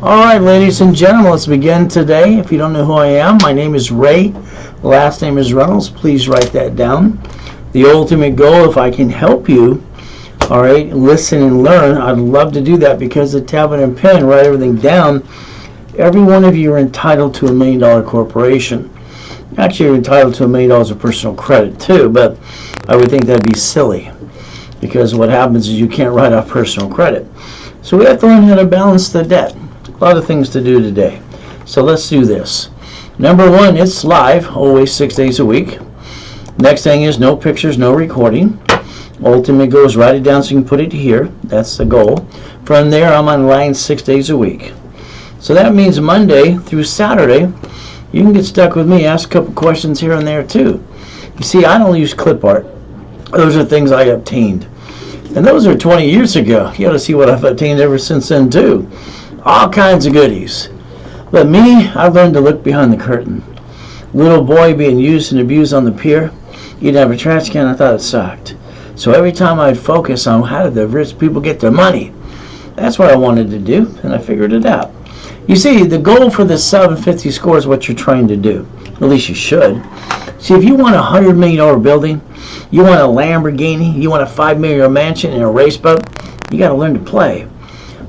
Alright, ladies and gentlemen, let's begin today. If you don't know who I am, my name is Ray. The last name is Reynolds. Please write that down. The ultimate goal, if I can help you, alright, listen and learn, I'd love to do that because the tablet and pen, write everything down. Every one of you are entitled to $1 million corporation. Actually, you're entitled to $1 million of personal credit too, but I would think that'd be silly because what happens is you can't write off personal credit. So we have to learn how to balance the debt. A lot of things to do today. So let's do this. Number one, it's live, always 6 days a week. Next thing is no pictures, no recording. Ultimate goal is write it down so you can put it here. That's the goal. From there, I'm online 6 days a week. So that means Monday through Saturday, you can get stuck with me, ask a couple questions here and there too. You see, I don't use clip art. Those are things I obtained. And those are 20 years ago. You ought to see what I've obtained ever since then too. All kinds of goodies. But me, I've learned to look behind the curtain. Little boy being used and abused on the pier. You didn't have a trash can, I thought it sucked. So every time I'd focus on how did the rich people get their money, that's what I wanted to do, and I figured it out. You see, the goal for the 750 score is what you're trying to do. At least you should. See, if you want a $100 million building, you want a Lamborghini, you want a $5 million mansion and a race boat, you got to learn to play.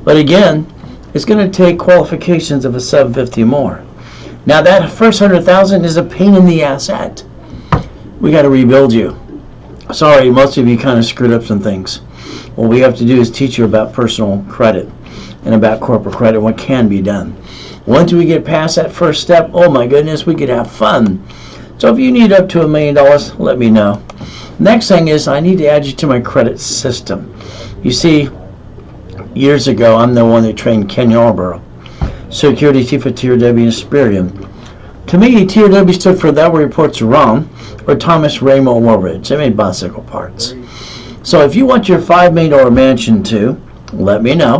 But again, it's going to take qualifications of a 750 more. Now that first 100,000 is a pain in the asset. We got to rebuild you. Sorry, most of you kind of screwed up some things. What we have to do is teach you about personal credit and about corporate credit, what can be done. Once we get past that first step, oh my goodness, we could have fun. So if you need up to $1 million, let me know. Next thing is I need to add you to my credit system. You see, years ago, I'm the one that trained Ken Yarborough, Security Chief of TRW and Asperium. To me, TRW stood for That Reports Wrong, or Thomas Raymond Woolridge. They made bicycle parts. So if you want your $5 million mansion too, let me know.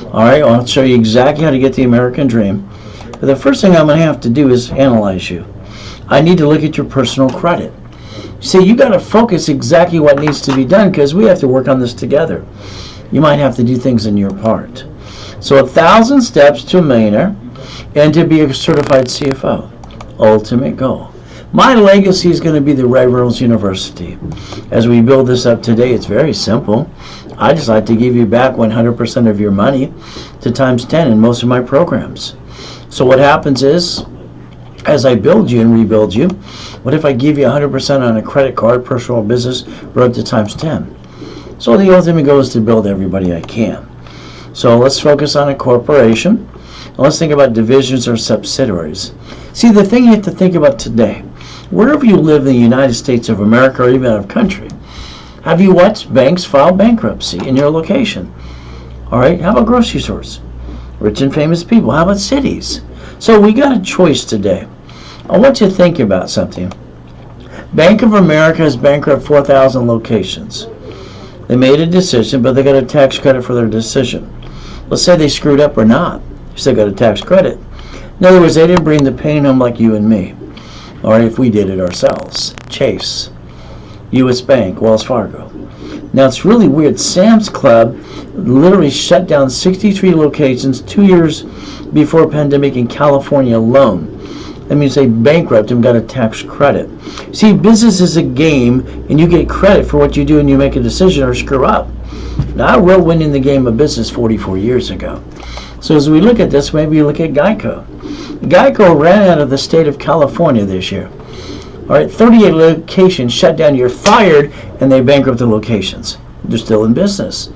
Alright, I'll show you exactly how to get the American dream. But the first thing I'm going to have to do is analyze you. I need to look at your personal credit. See, you got to focus exactly what needs to be done because we have to work on this together. You might have to do things in your part. So 1,000 steps to a millionaire and to be a certified CFO. Ultimate goal. My legacy is going to be the Ray Reynolds University. As we build this up today, it's very simple. I just like to give you back 100% of your money to times 10 in most of my programs. So what happens is, as I build you and rebuild you, what if I give you 100% on a credit card, personal business, brought to times 10? So the ultimate goal is to build everybody I can. So let's focus on a corporation. And let's think about divisions or subsidiaries. See, the thing you have to think about today, wherever you live in the United States of America or even out of country, have you watched banks file bankruptcy in your location? All right, how about grocery stores? Rich and famous people. How about cities? So we got a choice today. I want you to think about something. Bank of America has bankrupt 4,000 locations. They made a decision, but they got a tax credit for their decision. Let's say they screwed up or not. You still got a tax credit. In other words, they didn't bring the pain home like you and me. Or if we did it ourselves. Chase, U.S. Bank, Wells Fargo. Now it's really weird. Sam's Club literally shut down 63 locations 2 years before pandemic in California alone. That means they bankrupted and got a tax credit. See, business is a game, and you get credit for what you do and you make a decision or screw up. Now, I wrote winning the game of business 44 years ago. So as we look at this, maybe you look at Geico. Geico ran out of the state of California this year. All right, 38 locations shut down. You're fired, and they bankrupt the locations. They're still in business.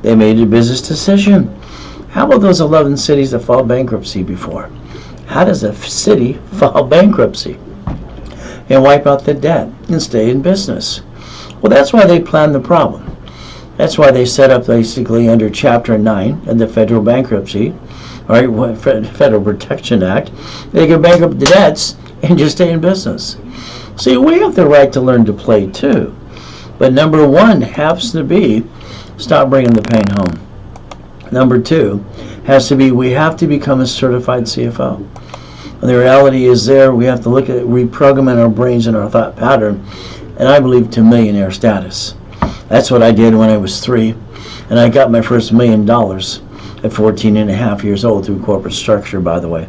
They made a business decision. How about those 11 cities that filed bankruptcy before? How does a city file bankruptcy and wipe out the debt and stay in business? Well, that's why they planned the problem. That's why they set up basically under Chapter 9 of the Federal Bankruptcy, all right, Federal Protection Act. They can bankrupt the debts and just stay in business. See, we have the right to learn to play too. But number one happens to be stop bringing the pain home. Number two has to be we have to become a certified CFO. And the reality is we have to look at reprogramming our brains and our thought pattern, and I believe to millionaire status. That's what I did when I was 3, and I got my first $1 million. at 14 and a half years old through corporate structure, by the way.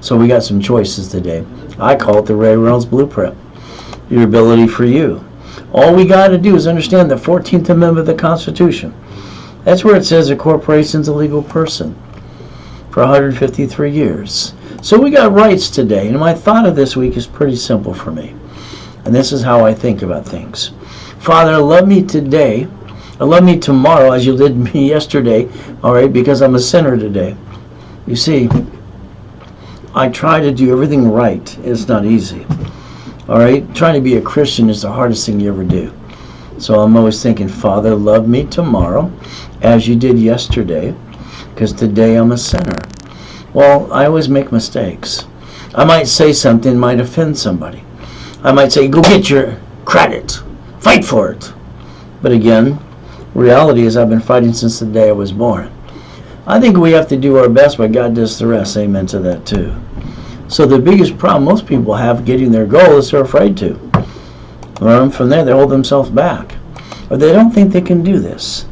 So we got some choices today. I call it the Ray Reynolds Blueprint. Your ability for you. All we got to do is understand the 14th Amendment of the Constitution. That's where it says a corporation's a legal person for 153 years. So we got rights today, and my thought of this week is pretty simple for me. And this is how I think about things. Father, love me today, or love me tomorrow as you did me yesterday, all right, because I'm a sinner today. You see, I try to do everything right. It's not easy. All right, trying to be a Christian is the hardest thing you ever do. So I'm always thinking, Father, love me tomorrow as you did yesterday, because today I'm a sinner. Well, I always make mistakes. I might say something that might offend somebody. I might say, go get your credit. Fight for it. But again, reality is I've been fighting since the day I was born. I think we have to do our best, but God does the rest. Amen to that too. So the biggest problem most people have getting their goal is they're afraid to. Well, from there, they hold themselves back. Or they don't think they can do this.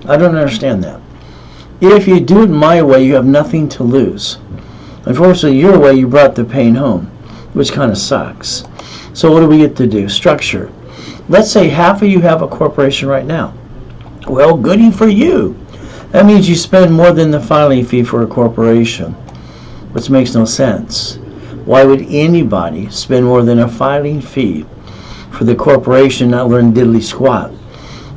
I don't understand that. If you do it my way, you have nothing to lose. Unfortunately, your way, you brought the pain home, which kind of sucks. So what do we get to do? Structure. Let's say half of you have a corporation right now. Well, goody for you. That means you spend more than the filing fee for a corporation, which makes no sense. Why would anybody spend more than a filing fee for the corporation not learn diddly squat?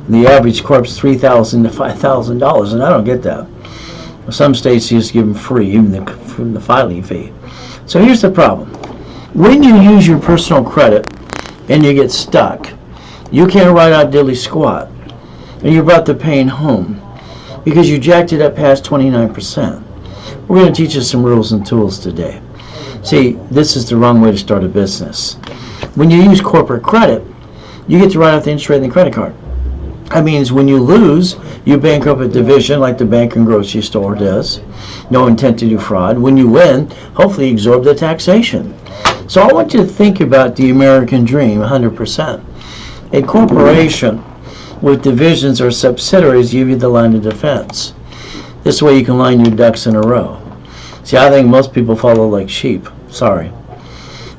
The average corp's $3,000 to $5,000, and I don't get that. Some states just give them free, even from the filing fee. So here's the problem. When you use your personal credit and you get stuck, you can't write out diddly squat, and you brought the pain home because you jacked it up past 29%. We're going to teach you some rules and tools today. See, this is the wrong way to start a business. When you use corporate credit, you get to write out the interest rate in the credit card. That means when you lose, you bankrupt a division like the bank and grocery store does. No intent to do fraud. When you win, hopefully you absorb the taxation. So I want you to think about the American dream 100%. A corporation with divisions or subsidiaries give you the line of defense. This way you can line your ducks in a row. See, I think most people follow like sheep. Sorry.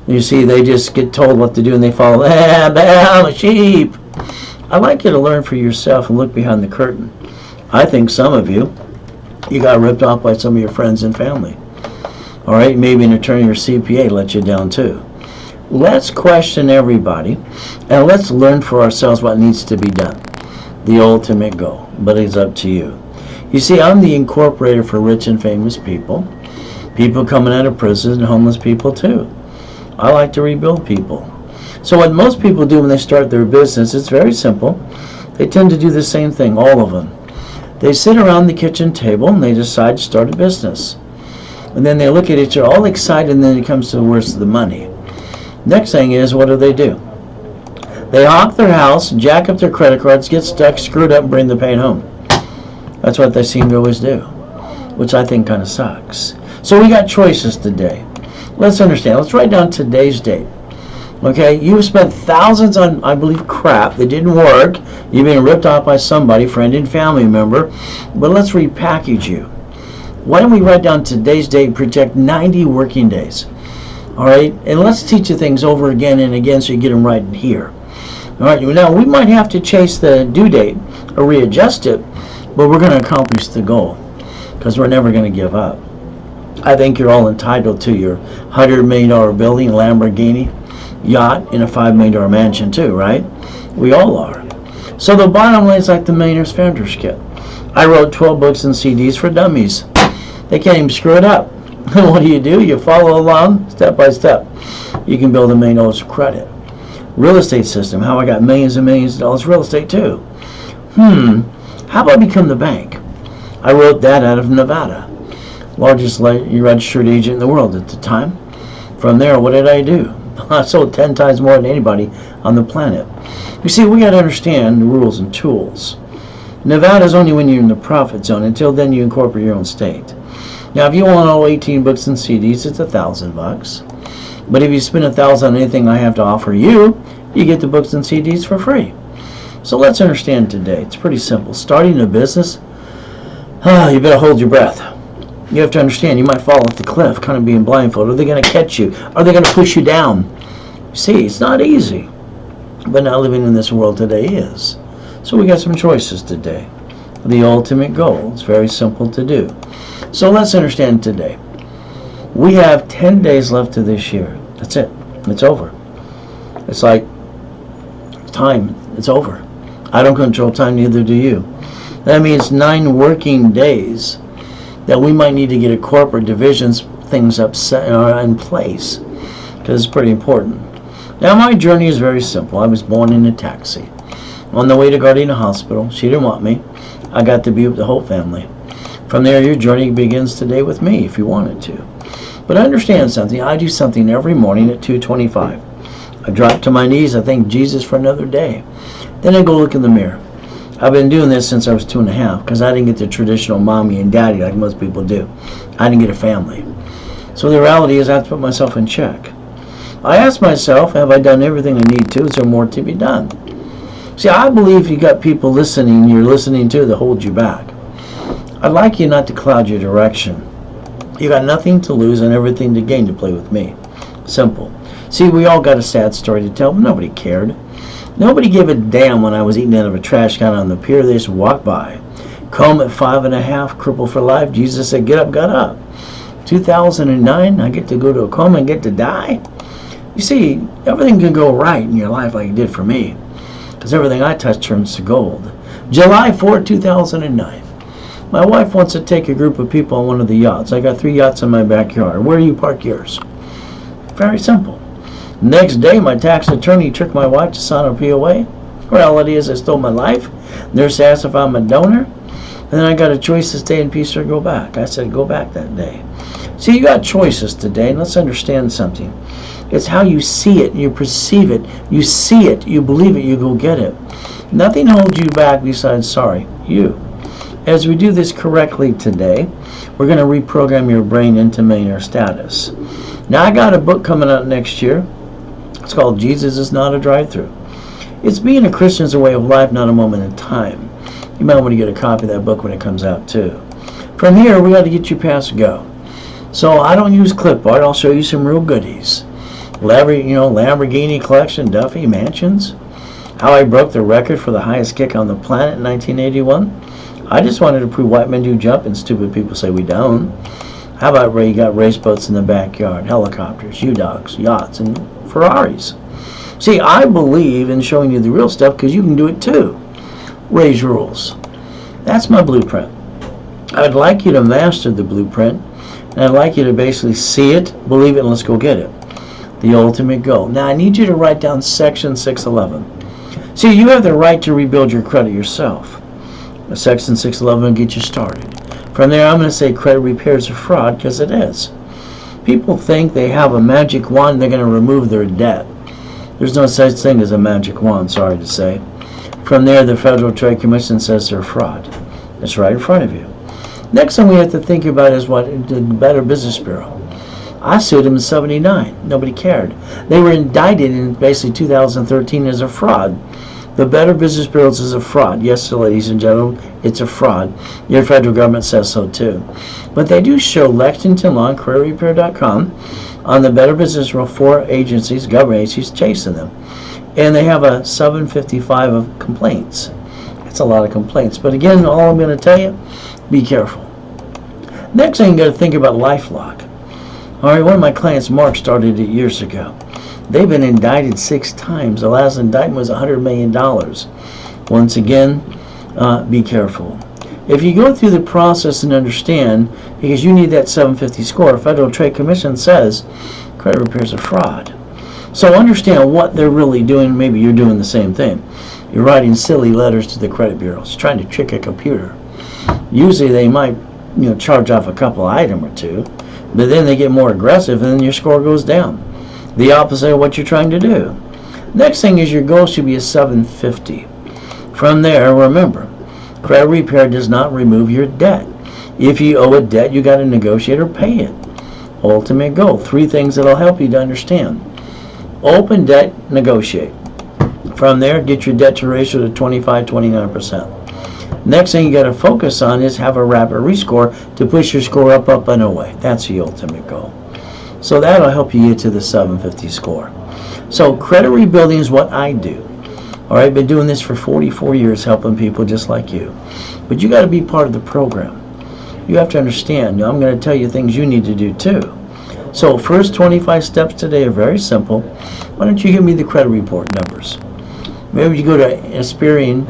You see, they just get told what to do and they follow, I'm a sheep. I'd like you to learn for yourself and look behind the curtain. I think some of you got ripped off by some of your friends and family. All right, maybe an attorney or CPA let you down too. Let's question everybody and let's learn for ourselves what needs to be done. The ultimate goal, but it's up to you. You see, I'm the incorporator for rich and famous people. People coming out of prison and homeless people too. I like to rebuild people. So what most people do when they start their business, it's very simple. They tend to do the same thing, all of them. They sit around the kitchen table and they decide to start a business. And then they look at each other all excited, and then it comes to the worst of the money. Next thing is, what do? They hawk their house, jack up their credit cards, get stuck, screwed up, and bring the pain home. That's what they seem to always do, which I think kind of sucks. So we got choices today. Let's understand. Let's write down today's date. Okay, you've spent thousands on, I believe, crap that didn't work. You've been ripped off by somebody, friend and family member. But let's repackage you. Why don't we write down today's date and project 90 working days? All right, and let's teach you things over again and again so you get them right in here. All right, now we might have to chase the due date or readjust it, but we're going to accomplish the goal because we're never going to give up. I think you're all entitled to your $100 million building, Lamborghini, yacht, and a $5 million mansion too, right? We all are. So the bottom line is like the Millionaire's Founders Kit. I wrote 12 books and CDs for dummies. They can't even screw it up. What do? You follow along step by step. You can build $1 million of credit. Real estate system, how I got millions and millions of dollars real estate too. How about become the bank? I wrote that out of Nevada. Largest registered agent in the world at the time. From there, what did I do? I sold 10 times more than anybody on the planet. You see, we got to understand the rules and tools. Nevada is only when you're in the profit zone. Until then, you incorporate your own state. Now, if you want all 18 books and CDs, it's $1,000. But if you spend $1,000 on anything I have to offer you, you get the books and CDs for free. So let's understand today. It's pretty simple. Starting a business, You better hold your breath. You have to understand, you might fall off the cliff, kind of being blindfolded. Are they going to catch you? Are they going to push you down? See, it's not easy. But not living in this world today is. So we got some choices today. The ultimate goal. It's very simple to do. So let's understand today. We have 10 days left of this year. That's it. It's over. It's like time. It's over. I don't control time, neither do you. That means 9 working days that we might need to get a corporate divisions things upset in place, because it's pretty important. Now my journey is very simple. I was born in a taxi. On the way to Gardena Hospital, she didn't want me. I got to be with the whole family. From there, your journey begins today with me if you wanted to. But understand something. I do something every morning at 2:25. I drop to my knees. I thank Jesus for another day. Then I go look in the mirror. I've been doing this since I was 2.5 because I didn't get the traditional mommy and daddy like most people do. I didn't get a family. So the reality is I have to put myself in check. I ask myself, have I done everything I need to? Is there more to be done? See, I believe you got people listening, you're listening to, that hold you back. I'd like you not to cloud your direction. You got nothing to lose and everything to gain to play with me. Simple. See, we all got a sad story to tell, but nobody cared. Nobody gave a damn when I was eating out of a trash can on the pier. They just walked by. Comb at 5.5, crippled for life. Jesus said, get up, got up. 2009, I get to go to a coma and get to die. You see, everything can go right in your life like it did for me, because everything I touch turns to gold. July 4, 2009. My wife wants to take a group of people on one of the yachts. I got 3 yachts in my backyard. Where do you park yours? Very simple. Next day, my tax attorney took my wife to sign a POA. Reality is I stole my life. Nurse asked if I'm a donor. And then I got a choice to stay in peace or go back. I said go back that day. See, you got choices today, and let's understand something. It's how you see it, you perceive it, you see it, you believe it, you go get it. Nothing holds you back besides, sorry, you. As we do this correctly today, we're going to reprogram your brain into millionaire status. Now, I got a book coming out next year. It's called Jesus is Not a Drive-Thru. It's being a Christian is a way of life, not a moment in time. You might want to get a copy of that book when it comes out too. From here, we got to get you past go. So I don't use clipboard. I'll show you some real goodies. Lamborghini collection, Duffy, mansions. How I broke the record for the highest kick on the planet in 1981. I just wanted to prove white men do jump and stupid people say we don't. How about you got race boats in the backyard, helicopters, U-Dogs, yachts, and Ferraris. See, I believe in showing you the real stuff because you can do it too. Ray's rules. That's my blueprint. I'd like you to master the blueprint, and I'd like you to basically see it, believe it, and let's go get it. The ultimate goal. Now, I need you to write down section 611. See, you have the right to rebuild your credit yourself. Section 611 will get you started. From there, I'm going to say credit repair is a fraud, because it is. People think they have a magic wand, they're going to remove their debt. There's no such thing as a magic wand, sorry to say. From there, the Federal Trade Commission says they're a fraud. It's right in front of you. Next thing we have to think about is what the Better Business Bureau. I sued them in '79. Nobody cared. They were indicted in basically 2013 as a fraud. The Better Business Bureau is a fraud. Yes, ladies and gentlemen, it's a fraud. Your federal government says so too. But they do show Lexington Law and CreditRepair.com on the Better Business Bureau 4 agencies, government agencies, chasing them. And they have a 755 of complaints. That's a lot of complaints. But again, all I'm going to tell you, be careful. Next thing you got to think about LifeLock. All right, one of my clients, Mark, started it years ago. They've been indicted 6 times. The last indictment was $100 million. Once again, be careful. If you go through the process and understand, because you need that 750 score, Federal Trade Commission says credit repair is a fraud. So understand what they're really doing. Maybe you're doing the same thing. You're writing silly letters to the credit bureaus, trying to trick a computer. Usually they might, charge off a couple item or two, but then they get more aggressive and then your score goes down. The opposite of what you're trying to do. Next thing is your goal should be a 750. From there, remember, credit repair does not remove your debt. If you owe a debt, you got to negotiate or pay it. Ultimate goal. 3 things that'll help you to understand. Open debt, negotiate. From there, get your debt to ratio to 25-29%. Next thing you got to focus on is have a rapid rescore to push your score up, up, and away. That's the ultimate goal. So that'll help you get to the 750 score. So credit rebuilding is what I do. All right, been doing this for 44 years, helping people just like you. But you got to be part of the program. You have to understand. I'm going to tell you things you need to do too. So first 25 steps today are very simple. Why don't you give me the credit report numbers? Maybe you go to Experian,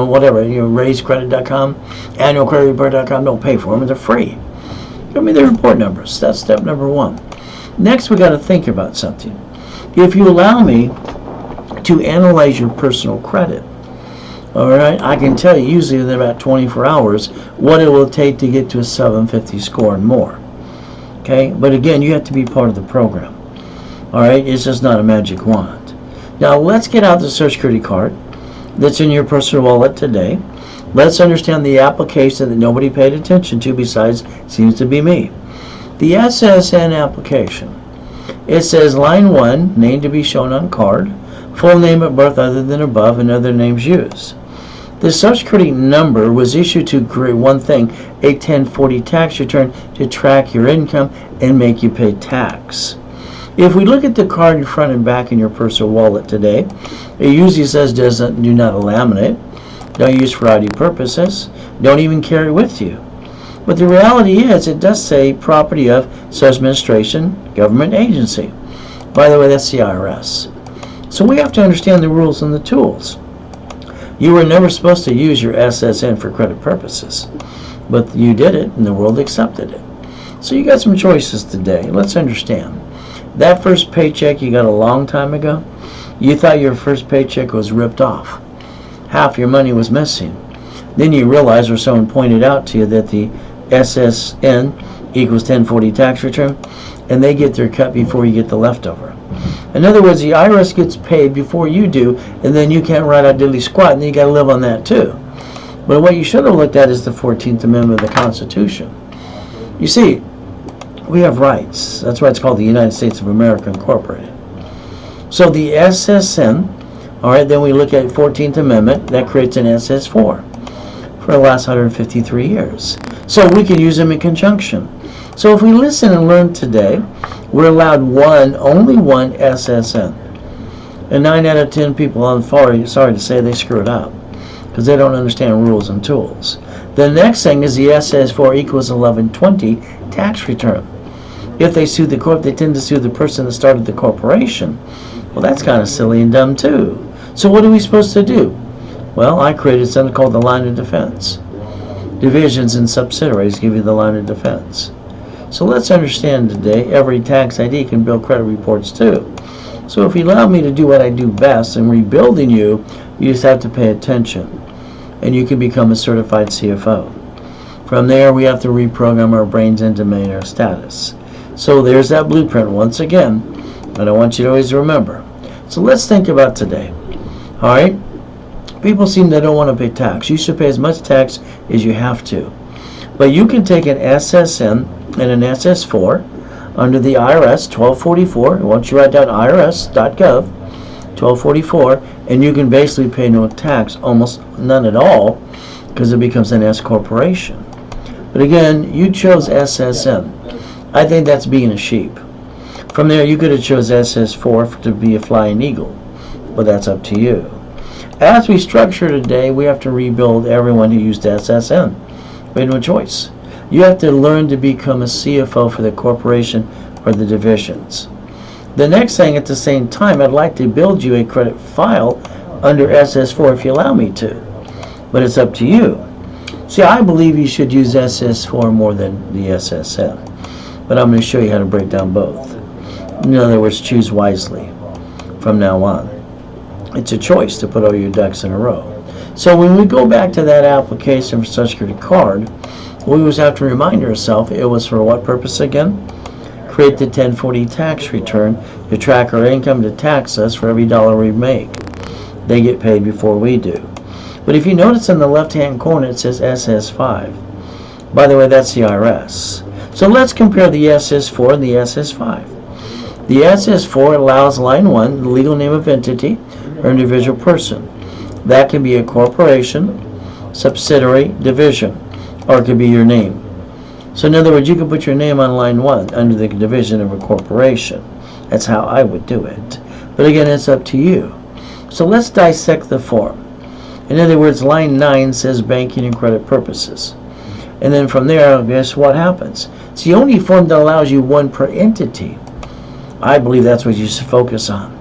whatever, raisecredit.com, annualcreditreport.com. Don't pay for them. They're free. Give me the report numbers. That's step number one. Next, we got to think about something. If you allow me to analyze your personal credit, all right, I can tell you usually within about 24 hours what it will take to get to a 750 score and more. Okay, but again, you have to be part of the program. All right, it's just not a magic wand. Now let's get out the Social Security card that's in your personal wallet today. Let's understand the application that nobody paid attention to besides seems to be me. The SSN application. It says line 1, name to be shown on card, full name at birth other than above, and other names used. The Social Security number was issued to create one thing, a 1040 tax return to track your income and make you pay tax. If we look at the card in front and back in your personal wallet today, it usually says do not laminate, don't use for ID purposes, don't even carry with you. But the reality is it does say property of such administration, government agency. By the way, that's the IRS. So we have to understand the rules and the tools. You were never supposed to use your SSN for credit purposes, but you did it and the world accepted it. So you got some choices today. Let's understand. That first paycheck you got a long time ago, you thought your first paycheck was ripped off. Half your money was missing. Then you realized, or someone pointed out to you, that the SSN equals 1040 tax return, and they get their cut before you get the leftover. In other words, the IRS gets paid before you do, and then you can't write out diddly squat, and then you got to live on that too. But what you should have looked at is the 14th Amendment of the Constitution. You see, we have rights. That's why it's called the United States of America Incorporated. So the SSN, all right, then we look at 14th Amendment, that creates an SS4 for the last 153 years. So we can use them in conjunction. So if we listen and learn today, we're allowed only one SSN. And 9 out of 10 people, I'm sorry to say, they screw it up because they don't understand rules and tools. The next thing is the SS4 equals 1120 tax return. If they sue the corp, they tend to sue the person that started the corporation. Well, that's kind of silly and dumb too. So what are we supposed to do? Well, I created something called the line of defense. Divisions and subsidiaries give you the line of defense. So let's understand today, every tax ID can build credit reports too. So if you allow me to do what I do best in rebuilding you, you just have to pay attention. And you can become a certified CFO. From there, we have to reprogram our brains into millionaire status. So there's that blueprint once again, and I want you to always remember. So let's think about today. All right? People seem they don't want to pay tax. You should pay as much tax as you have to. But you can take an SSN and an SS4 under the IRS 1244. Once you write down irs.gov 1244, and you can basically pay no tax, almost none at all, because it becomes an S corporation. But again, you chose SSN. I think that's being a sheep. From there, you could have chose SS4 to be a flying eagle, but that's up to you. As we structure today, we have to rebuild everyone who used SSN. We had no choice. You have to learn to become a CFO for the corporation or the divisions. The next thing, at the same time, I'd like to build you a credit file under SS4 if you allow me to, but it's up to you. See, I believe you should use SS4 more than the SSN, but I'm going to show you how to break down both. In other words, choose wisely from now on. It's a choice to put all your ducks in a row. So when we go back to that application for Social Security card, we always have to remind ourselves it was for what purpose again? Create the 1040 tax return to track our income to tax us for every dollar we make. They get paid before we do. But if you notice in the left-hand corner it says SS5. By the way, that's the IRS. So let's compare the SS4 and the SS5. The SS4 allows line 1, the legal name of entity or individual person. That can be a corporation, subsidiary, division, or it could be your name. So in other words, you can put your name on line 1 under the division of a corporation. That's how I would do it. But again, it's up to you. So let's dissect the form. In other words, line 9 says banking and credit purposes. And then from there, guess what happens? It's the only form that allows you one per entity. I believe that's what you should focus on.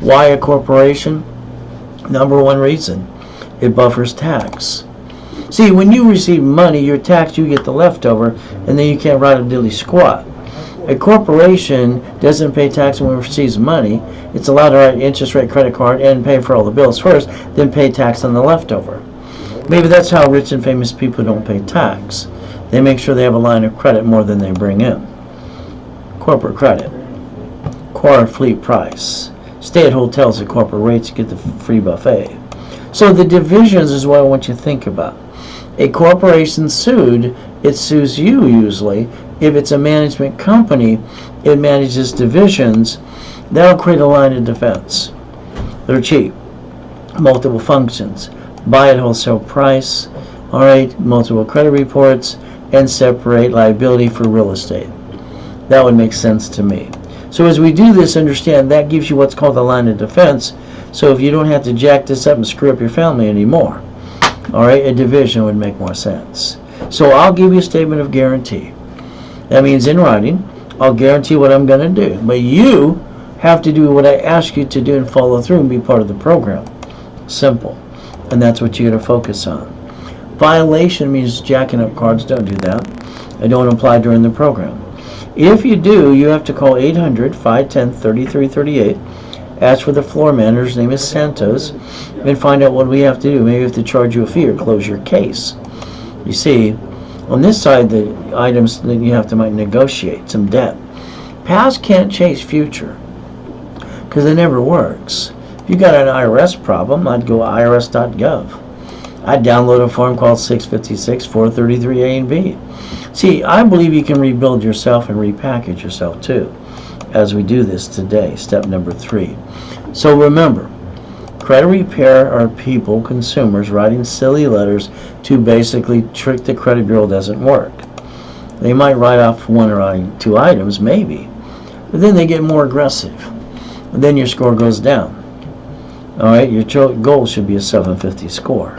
Why a corporation? Number one reason, it buffers tax. See, when you receive money, your tax, you get the leftover, and then you can't write a dilly squat. A corporation doesn't pay tax when it receives money. It's allowed to write interest rate credit card and pay for all the bills first, then pay tax on the leftover. Maybe that's how rich and famous people don't pay tax. They make sure they have a line of credit more than they bring in. Corporate credit. Core fleet price. Stay at hotels at corporate rates, you get the free buffet. So the divisions is what I want you to think about. A corporation sued, it sues you usually. If it's a management company, it manages divisions. That'll create a line of defense. They're cheap. Multiple functions. Buy at wholesale price. Alright, multiple credit reports, and separate liability for real estate. That would make sense to me. So as we do this, understand that gives you what's called a line of defense. So if you don't have to jack this up and screw up your family anymore, alright, a division would make more sense. So I'll give you a statement of guarantee. That means in writing, I'll guarantee what I'm going to do. But you have to do what I ask you to do and follow through and be part of the program. Simple. And that's what you got to focus on. Violation means jacking up cards. Don't do that. It don't apply during the program. If you do, you have to call 800-510-3338. Ask for the floor manager. His name is Santos. And find out what we have to do. Maybe we have to charge you a fee or close your case. You see, on this side, the items that you have to might negotiate some debt. Past can't chase future because it never works. If you got an IRS problem, I'd go irs.gov. I'd download a form called 656 433A and B. See, I believe you can rebuild yourself and repackage yourself too as we do this today, step number 3. So remember, credit repair are people, consumers, writing silly letters to basically trick the credit bureau doesn't work. They might write off 1 or 2 items, maybe, but then they get more aggressive. And then your score goes down. Alright, your goal should be a 750 score.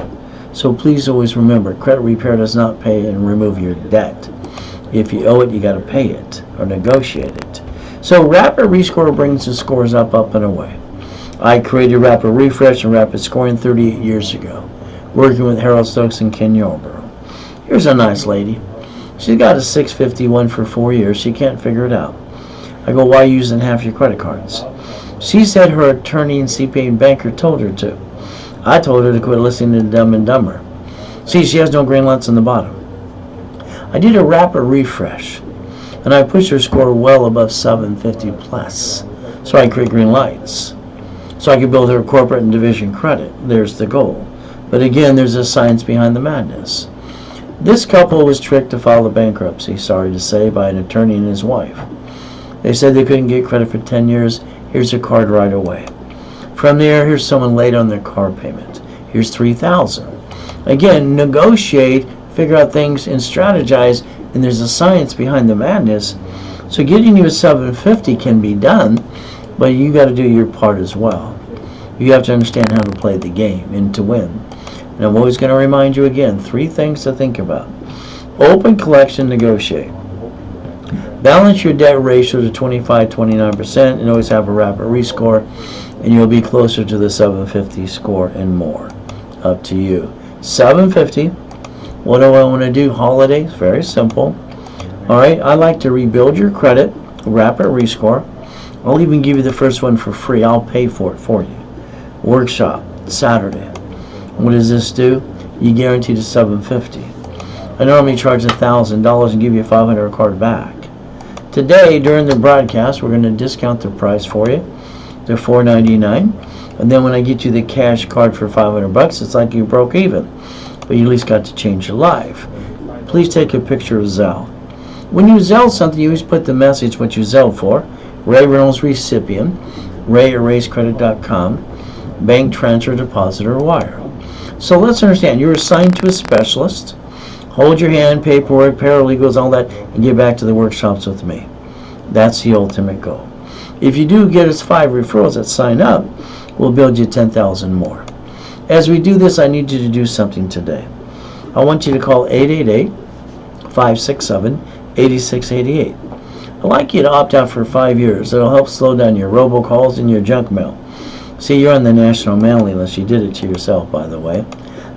So please always remember, credit repair does not pay and remove your debt. If you owe it, you got to pay it or negotiate it. So rapid rescore brings the scores up and away. I created rapid refresh and rapid scoring 38 years ago, working with Harold Stokes and Ken Yarborough. Here's a nice lady. She's got a 651 for 4 years. She can't figure it out. I go, why are you using half your credit cards? She said her attorney and CPA and banker told her to. I told her to quit listening to Dumb and Dumber. See, she has no green lights on the bottom. I did a rapid refresh, and I pushed her score well above 750 plus. So I create green lights. So I could build her corporate and division credit. There's the goal. But again, there's a science behind the madness. This couple was tricked to file a bankruptcy, sorry to say, by an attorney and his wife. They said they couldn't get credit for 10 years. Here's a card right away. From there, here's someone late on their car payment. Here's $3,000. Again, negotiate, figure out things, and strategize, and there's a science behind the madness. So getting you a 750 can be done, but you got to do your part as well. You have to understand how to play the game and to win. And I'm always going to remind you again, 3 things to think about. Open collection, negotiate. Balance your debt ratio to 25-29% and always have a rapid rescore, and you'll be closer to the 750 score and more. Up to you. 750. What do I want to do? Holidays? Very simple. Alright, I like to rebuild your credit, rapid rescore. I'll even give you the first one for free. I'll pay for it for you. Workshop, Saturday. What does this do? You guarantee the 750. I normally charge $1,000 and give you a $500 card back. Today, during the broadcast, we're going to discount the price for you to $4.99, and then when I get you the cash card for $500, it's like you broke even, but you at least got to change your life. Please take a picture of Zelle. When you Zelle something, you always put the message what you Zelle for. Ray Reynolds recipient, Ray@RaysCredit.com, bank transfer, deposit, or wire. So let's understand, you're assigned to a specialist. Hold your hand, paperwork, paralegals, all that, and get back to the workshops with me. That's the ultimate goal. If you do get us 5 referrals that sign up, we'll build you 10,000 more. As we do this, I need you to do something today. I want you to call 888-567-8688. I'd like you to opt out for 5 years. It'll help slow down your robocalls and your junk mail. See, you're on the national mailing list. You did it to yourself, by the way.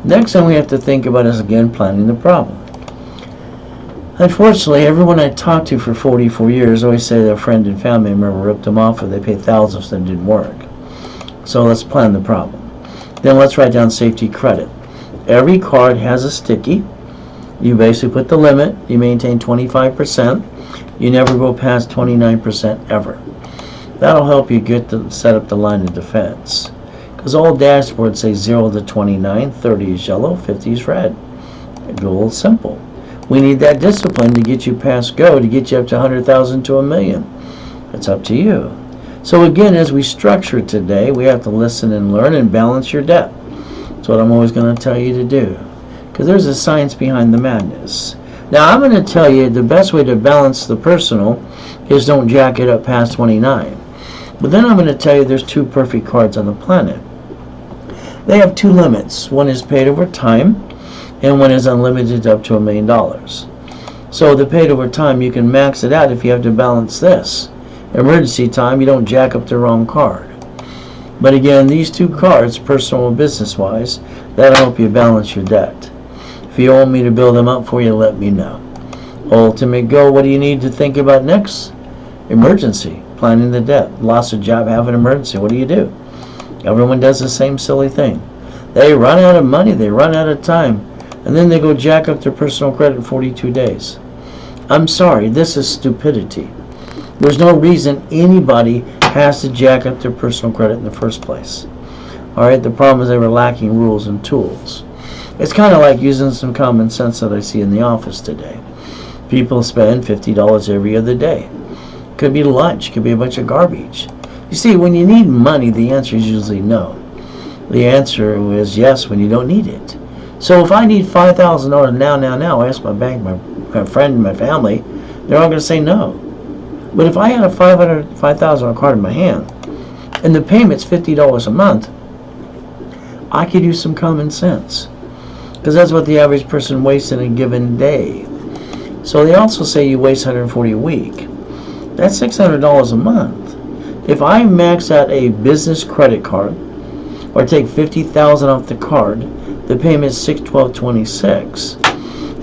Next thing we have to think about is, again, planning the problem. Unfortunately, everyone I talked to for 44 years always say their friend and family member ripped them off or they paid thousands and it didn't work. So let's plan the problem. Then let's write down safety credit. Every card has a sticky. You basically put the limit. You maintain 25%. You never go past 29% ever. That'll help you get to set up the line of defense. Because all dashboards say 0 to 29, 30 is yellow, 50 is red. The goal is simple. We need that discipline to get you past go, to get you up to 100,000 to $1 million. It's up to you. So again, as we structure today, we have to listen and learn and balance your debt. That's what I'm always going to tell you to do. Because there's a science behind the madness. Now I'm going to tell you the best way to balance the personal is don't jack it up past 29. But then I'm going to tell you there's 2 perfect cards on the planet. They have 2 limits. One is paid over time, and one is unlimited up to $1 million. So the paid over time, you can max it out if you have to balance this. Emergency time, you don't jack up the wrong card. But again, these 2 cards, personal and business-wise, that'll help you balance your debt. If you want me to build them up for you, let me know. Ultimate goal, what do you need to think about next? Emergency, planning the debt. Lost a job, have an emergency. What do? Everyone does the same silly thing. They run out of money, they run out of time, and then they go jack up their personal credit in 42 days. I'm sorry, this is stupidity. There's no reason anybody has to jack up their personal credit in the first place. Alright, the problem is they were lacking rules and tools. It's kind of like using some common sense that I see in the office today. People spend $50 every other day. Could be lunch, could be a bunch of garbage. You see, when you need money, the answer is usually no. The answer is yes when you don't need it. So if I need $5,000 now, I ask my bank, my friend, my family, they're all going to say no. But if I had a $5,000 card in my hand, and the payment's $50 a month, I could use some common sense. Because that's what the average person wastes in a given day. So they also say you waste $140 a week. That's $600 a month. If I max out a business credit card, or take $50,000 off the card, the payment is $612.26,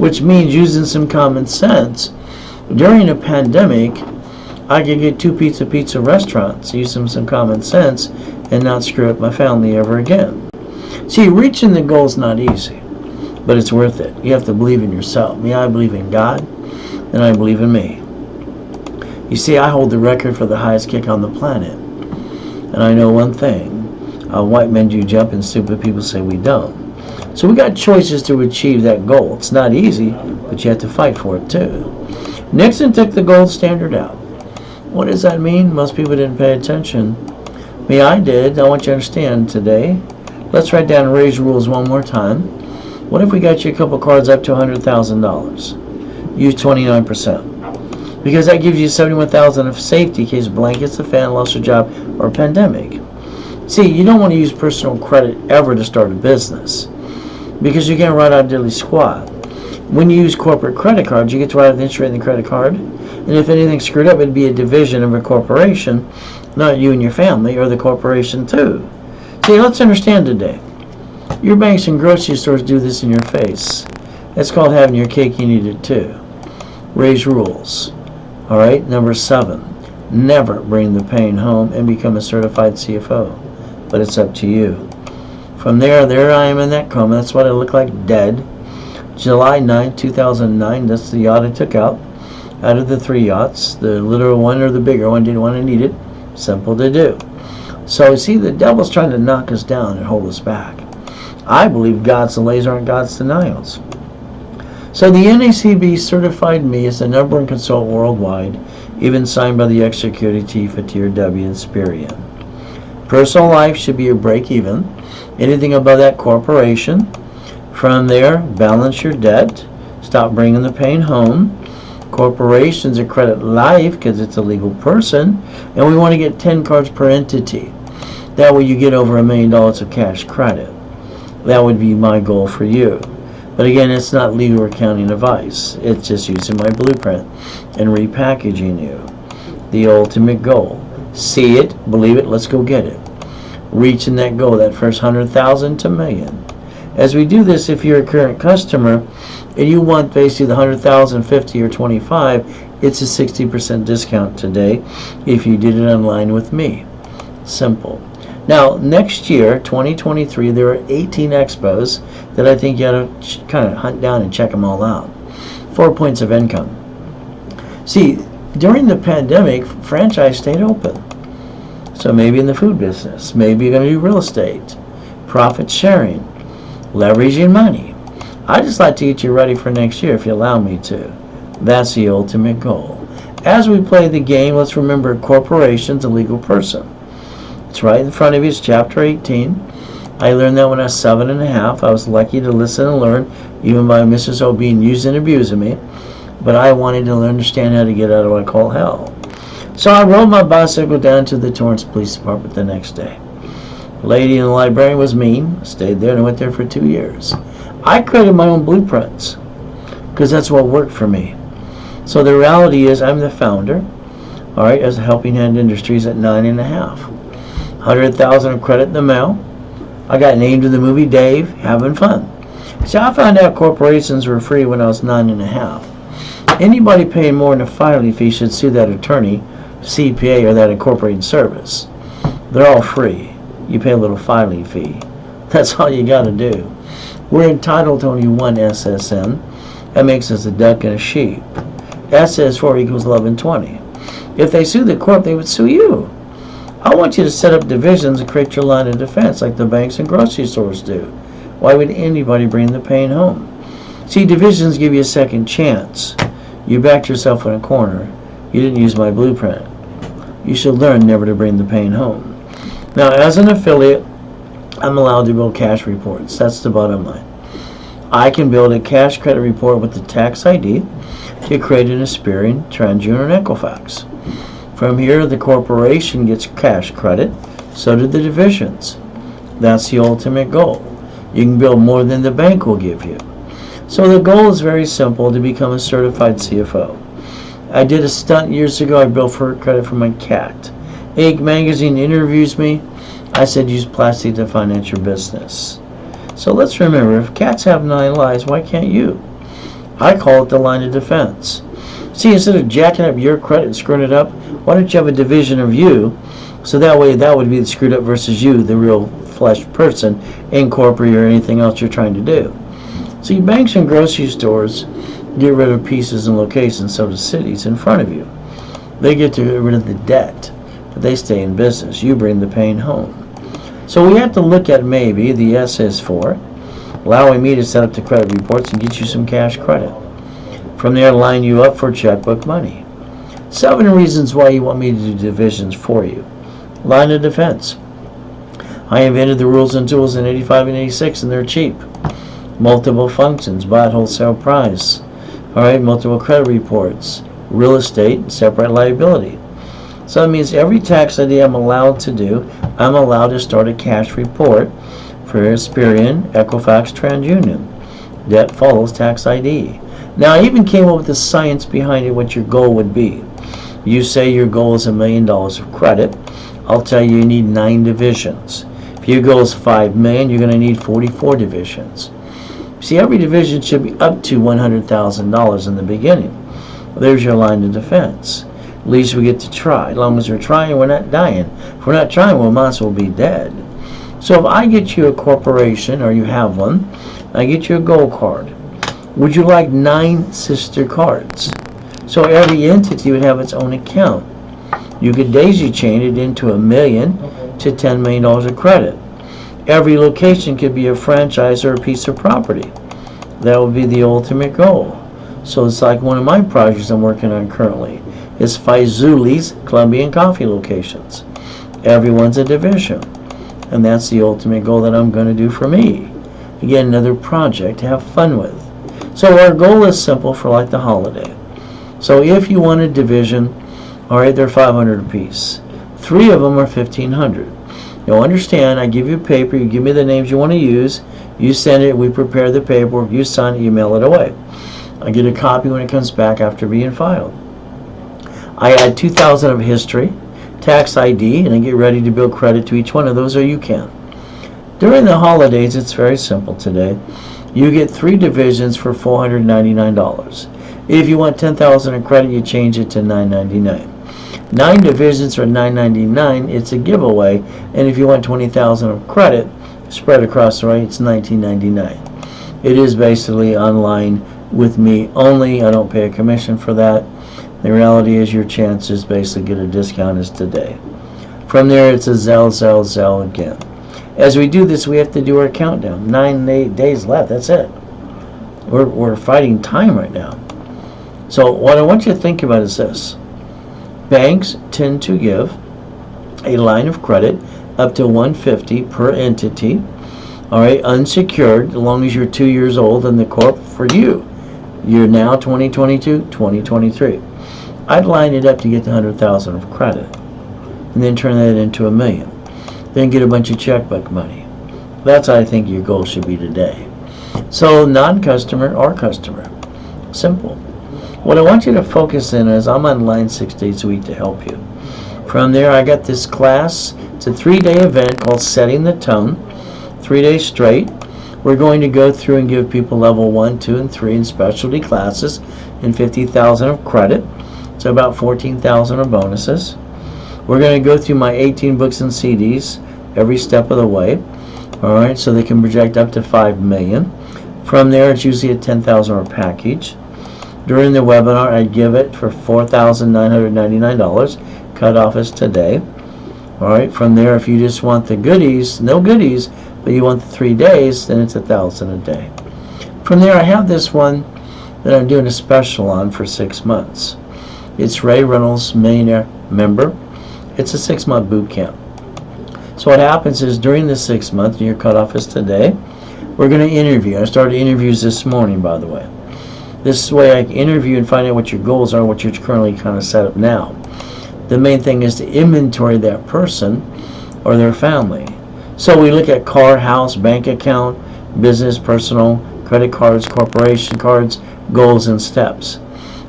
which means using some common sense. During a pandemic, I could get 2 pizza restaurants, use some common sense, and not screw up my family ever again. See, reaching the goal is not easy, but it's worth it. You have to believe in yourself. Me, I believe in God, and I believe in me. You see, I hold the record for the highest kick on the planet. And I know one thing. White men do jump and stupid people say we don't. So we got choices to achieve that goal. It's not easy, but you have to fight for it too. Nixon took the gold standard out. What does that mean? Most people didn't pay attention. Me, I did. I want you to understand today. Let's write down Ray's rules one more time. What if we got you a couple cards up to $100,000? Use 29%. Because that gives you $71,000 of safety in case blankets, the fan, lost your job, or a pandemic. See, you don't want to use personal credit ever to start a business because you can't write out diddly squat. When you use corporate credit cards, you get to write out the interest rate in the credit card, and if anything's screwed up, it'd be a division of a corporation, not you and your family, or the corporation too. See, let's understand today. Your banks and grocery stores do this in your face. It's called having your cake and eat it too. Ray's rules. Alright, number 7. Never bring the pain home and become a certified CFO. But it's up to you. From there I am in that coma. That's what I look like, dead. July 9, 2009, that's the yacht I took out of the 3 yachts. The little one or the bigger one, didn't want to need it. Simple to do. So, see, the devil's trying to knock us down and hold us back. I believe God's delays aren't God's denials. So the NACB certified me as the #1 consultant worldwide, even signed by the ex-security chief at Tier W and Sperian. Personal life should be your break even. Anything above that, corporation. From there, balance your debt. Stop bringing the pain home. Corporations are credit life because it's a legal person, and we want to get 10 cards per entity. That way you get over $1 million of cash credit. That would be my goal for you. But again, it's not legal or accounting advice. It's just using my blueprint and repackaging you. The ultimate goal. See it, believe it, let's go get it. Reaching that goal, that first 100,000 to $1 million. As we do this, if you're a current customer and you want basically the 100,000, 50 or 25, it's a 60% discount today if you did it online with me. Simple. Now, next year, 2023, there are 18 expos that I think you ought to kind of hunt down and check them all out. 4 points of income. See, during the pandemic, franchise stayed open. So maybe in the food business, maybe you're going to do real estate, profit sharing, leveraging money. I just like to get you ready for next year if you allow me to. That's the ultimate goal. As we play the game, let's remember corporation's a legal person. It's right in front of you. It's chapter 18. I learned that when I was 7.5. I was lucky to listen and learn, even by Mrs. O being used and abusing me. But I wanted to understand how to get out of what I call hell. So I rode my bicycle down to the Torrance Police Department the next day. The lady in the librarian was mean. Stayed there and I went there for 2 years. I created my own blueprints because that's what worked for me. So the reality is I'm the founder, all right, as Helping Hand Industries at 9.5. 100,000 of credit in the mail. I got named in the movie Dave, having fun. See, I found out corporations were free when I was 9.5. Anybody paying more than a filing fee should sue that attorney, CPA, or that incorporated service. They're all free. You pay a little filing fee. That's all you got to do. We're entitled to only one SSN. That makes us a duck and a sheep. SS4 equals 1120. If they sue the corp, they would sue you. I want you to set up divisions and create your line of defense like the banks and grocery stores do. Why would anybody bring the pain home? See, divisions give you a second chance. You backed yourself in a corner. You didn't use my blueprint. You should learn never to bring the pain home. Now, as an affiliate, I'm allowed to build cash reports. That's the bottom line. I can build a cash credit report with the tax ID to create an Experian, TransUnion, and Equifax. From here, the corporation gets cash credit, so do the divisions. That's the ultimate goal. You can build more than the bank will give you. So the goal is very simple, to become a certified CFO. I did a stunt years ago. I built for credit for my cat. Egg Magazine interviews me. I said use plastic to finance your business. So let's remember, if cats have 9 lives, why can't you? I call it the line of defense. See, instead of jacking up your credit and screwing it up, why don't you have a division of you? So that way, that would be the screwed up versus you, the real flesh person, in corporate or anything else you're trying to do. See, banks and grocery stores get rid of pieces and locations, so do cities in front of you. They get to get rid of the debt, but they stay in business. You bring the pain home. So we have to look at maybe the SS4, allowing me to set up the credit reports and get you some cash credit. From there, line you up for checkbook money. 7 reasons why you want me to do divisions for you. Line of defense. I invented the rules and tools in 85 and 86, and they're cheap. Multiple functions, buy at wholesale price. All right, multiple credit reports, real estate, separate liability. So that means every tax ID I'm allowed to do, I'm allowed to start a cash report for Experian, Equifax, TransUnion. Debt follows tax ID. Now, I even came up with the science behind it, what your goal would be. You say your goal is $1 million of credit. I'll tell you, you need 9 divisions. If your goal is $5 million, you're going to need 44 divisions. See, every division should be up to $100,000 in the beginning. Well, there's your line of defense. At least we get to try. As long as we're trying, we're not dying. If we're not trying, we might as well be dead. So if I get you a corporation, or you have one, I get you a gold card. Would you like 9 sister cards? So every entity would have its own account. You could daisy chain it into $1 million to $10 million of credit. Every location could be a franchise or a piece of property. That would be the ultimate goal. So it's like one of my projects I'm working on currently. It's Faizuli's Colombian coffee locations. everyone's a division. And that's the ultimate goal that I'm going to do for me. Again, another project to have fun with. So our goal is simple for like the holiday. So if you want a division, all right, they're 500 apiece. 3 of them are 1,500. Now understand, I give you paper, you give me the names you want to use, you send it, we prepare the paperwork, you sign it, you mail it away. I get a copy when it comes back after being filed. I add 2,000 of history, tax ID, and I get ready to build credit to each one of those, or you can. During the holidays, it's very simple today. You get 3 divisions for $499. If you want 10,000 in credit, you change it to $999. 9 divisions for $999, it's a giveaway, and if you want 20,000 of credit spread across the rate, it's $19.99. It is basically online with me only. I don't pay a commission for that. The reality is your chances basically get a discount is today. From there, it's a Zell again. As we do this, we have to do our countdown. 9 days left, that's it. We're fighting time right now. So what I want you to think about is this. Banks tend to give a line of credit up to $150 per entity, all right, unsecured, as long as you're 2 years old in the corp for you. You're now 2022, 2023. I'd line it up to get the 100,000 of credit, and then turn that into $1 million. Then get a bunch of checkbook money. That's how I think your goal should be today. So non-customer or customer, simple. What I want you to focus in is I'm online 6 days a week to help you. From there, I got this class. It's a 3-day event called Setting the Tone. 3 days straight. We're going to go through and give people level 1, 2, and 3 in specialty classes and 50,000 of credit. So about 14,000 of bonuses. We're going to go through my 18 books and CDs every step of the way. All right, so they can project up to 5 million. From there, it's usually a 10,000 package. During the webinar, I give it for $4,999. Cutoff is today. All right, from there, if you just want the goodies, no goodies, but you want the 3 days, then it's $1,000 a day. From there, I have this one that I'm doing a special on for 6 months. It's Ray Reynolds Millionaire Member. It's a 6-month boot camp. So what happens is during the 6 months, and your cutoff is today, we're going to interview. I started interviews this morning, by the way. This way I can interview and find out what your goals are, what you're currently kind of set up now. The main thing is to inventory that person or their family. So we look at car, house, bank account, business, personal, credit cards, corporation cards, goals, and steps.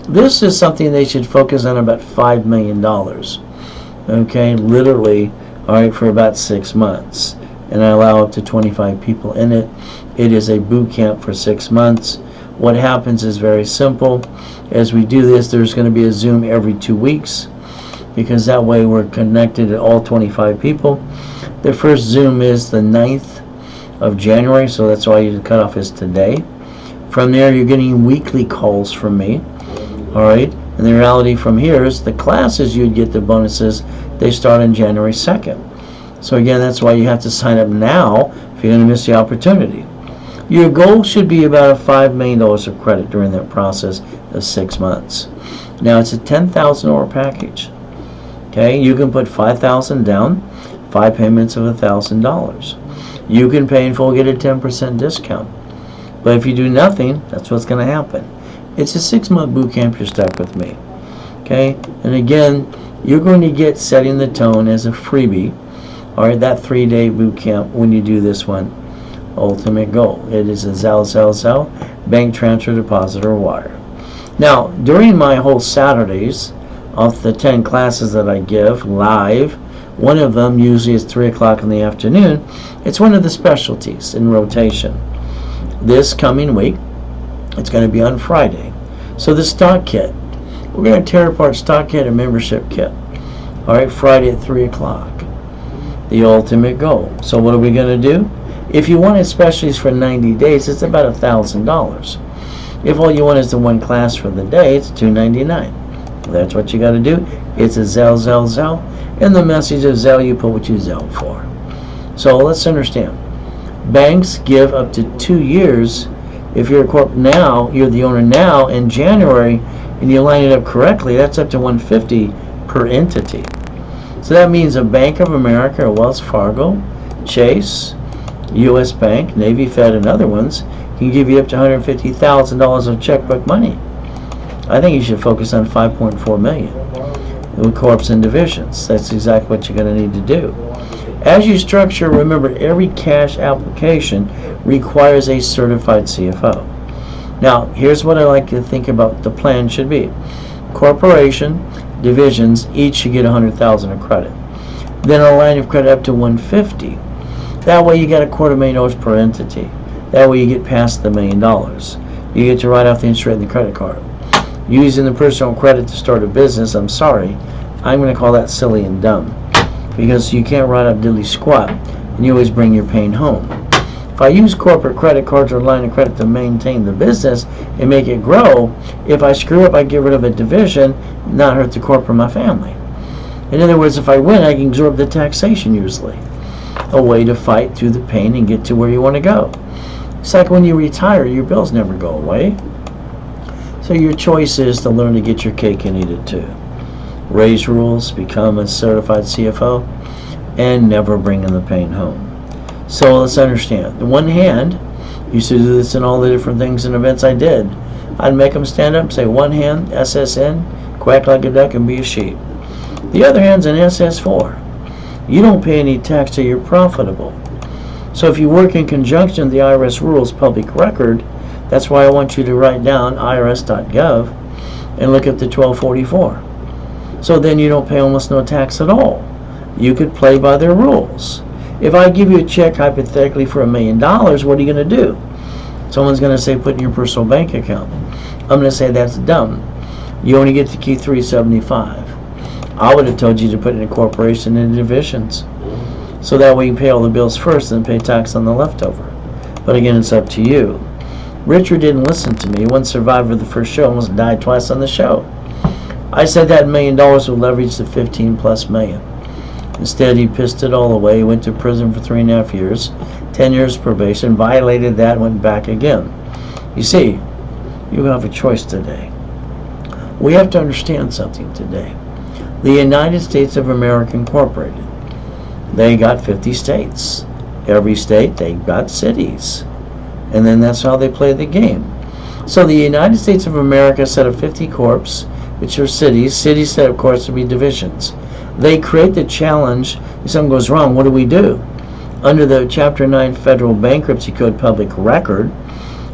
This is something they should focus on about $5 million. Okay, literally, all right, for about 6 months. And I allow up to 25 people in it. It is a boot camp for 6 months. What happens is very simple. As we do this, there's going to be a Zoom every 2 weeks, because that way we're connected to all 25 people. The first Zoom is the 9th of January, so that's why the cutoff is today. From there, you're getting weekly calls from me. All right, and the reality from here is the classes you'd get the bonuses, they start on January 2nd. So again, that's why you have to sign up now if you're going to miss the opportunity. Your goal should be about $5 million of credit during that process of 6 months. Now it's a $10,000 package. Okay, you can put $5,000 down, 5 payments of $1,000. You can pay in full, get a 10% discount. But if you do nothing, that's what's going to happen. It's a 6-month boot camp. You're stuck with me. Okay, and again, you're going to get Setting the Tone as a freebie. All right, that 3-day boot camp when you do this one. Ultimate goal. It is a Zell, bank transfer, deposit, or wire. Now, during my whole Saturdays, of the 10 classes that I give live, one of them usually is 3 o'clock in the afternoon. It's one of the specialties in rotation. This coming week, it's going to be on Friday. So the stock kit, we're going to tear apart stock kit and membership kit. All right, Friday at 3 o'clock. The ultimate goal. So what are we going to do? If you wanted specialties for 90 days, it's about $1,000. If all you want is the one class for the day, it's $299. That's what you got to do. It's a Zell. And the message of Zell, you put what you Zell for. So let's understand. Banks give up to 2 years. If you're a corp now, you're the owner now in January, and you line it up correctly, that's up to $150 per entity. So that means a Bank of America, or Wells Fargo, Chase, U.S. Bank, Navy Fed, and other ones can give you up to $150,000 of checkbook money. I think you should focus on $5.4 million with corps and divisions. That's exactly what you're going to need to do. As you structure, remember, every cash application requires a certified CFO. Now, here's what I like to think about the plan should be. Corporation, divisions, each should get $100,000 of credit. Then a line of credit up to $150,000. That way you got $250,000 per entity. That way you get past the $1 million. You get to write off the interest rate on the credit card. Using the personal credit to start a business, I'm sorry, I'm going to call that silly and dumb, because you can't write up diddly squat, and you always bring your pain home. If I use corporate credit cards or line of credit to maintain the business and make it grow, if I screw up, I get rid of a division, not hurt the corp or my family. In other words, if I win, I can absorb the taxation usually. A way to fight through the pain and get to where you want to go. It's like when you retire, your bills never go away. So your choice is to learn to get your cake and eat it too. Raise rules, become a certified CFO, and never bring in the pain home. So let's understand. The one hand, used to do this in all the different things and events I did. I'd make them stand up and say, one hand, SSN, quack like a duck and be a sheep. The other hand's an SS4. You don't pay any tax till you're profitable. So if you work in conjunction with the IRS rules public record, that's why I want you to write down irs.gov and look at the 1244. So then you don't pay almost no tax at all. You could play by their rules. If I give you a check hypothetically for $1 million, what are you going to do? Someone's going to say put in your personal bank account. I'm going to say that's dumb. You only get to keep $375. I would have told you to put in a corporation and divisions. So that way you pay all the bills first and pay tax on the leftover. But again, it's up to you. Richard didn't listen to me. One survivor of the first show almost died twice on the show. I said that $1 million would leverage to 15 plus million. Instead, he pissed it all away. He went to prison for 3.5 years, 10 years probation, violated that, went back again. You see, you have a choice today. We have to understand something today. The United States of America Incorporated, they got 50 states. Every state, they got cities. And then that's how they play the game. So the United States of America set up 50 corps, which are cities. Cities set up corps to be divisions. They create the challenge. If something goes wrong, what do we do? Under the Chapter 9 Federal Bankruptcy Code public record,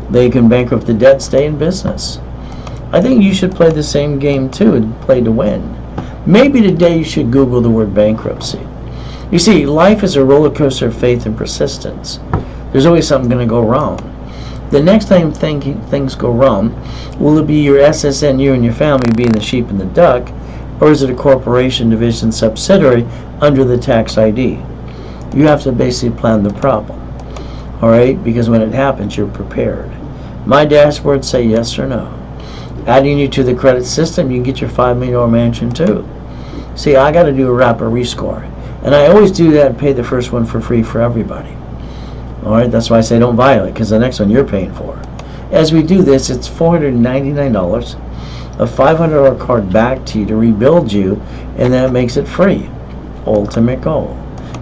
they can bankrupt the debt, stay in business. I think you should play the same game too and play to win. Maybe today you should Google the word bankruptcy. You see, life is a roller coaster of faith and persistence. There's always something going to go wrong. The next time things go wrong, will it be your SSN, you and your family being the sheep and the duck, or is it a corporation, division, subsidiary under the tax ID? You have to basically plan the problem, all right? Because when it happens, you're prepared. My dashboard say yes or no. Adding you to the credit system, you can get your $5 million mansion too. See, I got to do a rapid rescore, and I always do that and pay the first one for free for everybody. All right, that's why I say don't violate, because the next one you're paying for. As we do this, it's $499, a $500 card back to you to rebuild you, and that makes it free. Ultimate goal.